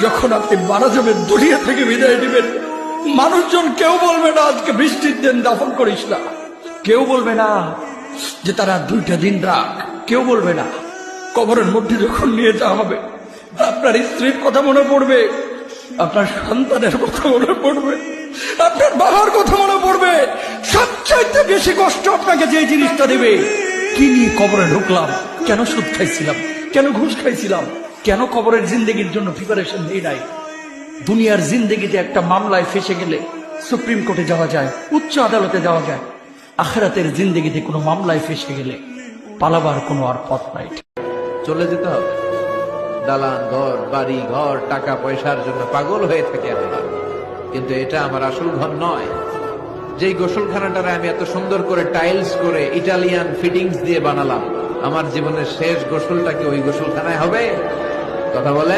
যখন আপনি মারা যাবেন, দুনিয়া থেকে বিদায় নেবেন, মানুষজন কেউ বলবে না আজকে বৃষ্টির দিন দাফন করিস না, কেউ বলবে না যে তারা 2টা দিন রাখ, কেউ বলবে না। কবরের মধ্যে যখন নিয়ে যাওয়া হবে, আপনার স্ত্রীর কথা মনে পড়বে, আপনার সন্তানের কথা মনে পড়বে, আপনার বাবার কথা মনে পড়বে। সবচাইতে বেশি কষ্ট আপনাকে যে জিনিসটা দেবে, কি নিয়ে কবরে ঢুকলাম, কেন সুদ খাইছিলাম, কেন ঘুষ খাইছিলাম, কেন কবরের জিন্দেগির জন্য প্রিপারেশন নেই নাই। দুনিয়ার জিন্দেগিতে একটা মামলায় ফেসে গেলে সুপ্রিম কোর্টে যাওয়া যায়, উচ্চ আদালতে যাওয়া যায়। আখিরাতের জিন্দেগিতে কোনো মামলায় ফেসে গেলে পালাবার কোনো আর পথ নাই। চলে যেতে হবে। দালান ঘর, বাড়ি ঘর, টাকা পয়সার জন্য পাগল হয়ে থাকে আমরা, কিন্তু এটা আমার আসল ঘর নয়। যেই গোসলখানাটারে আমি এত সুন্দর করে টাইলস করে ইটালিয়ান ফিটিংস দিয়ে বানালাম, আমার জীবনের শেষ গোসলটা কি ওই গোসলখানায় হবে? কথা বলে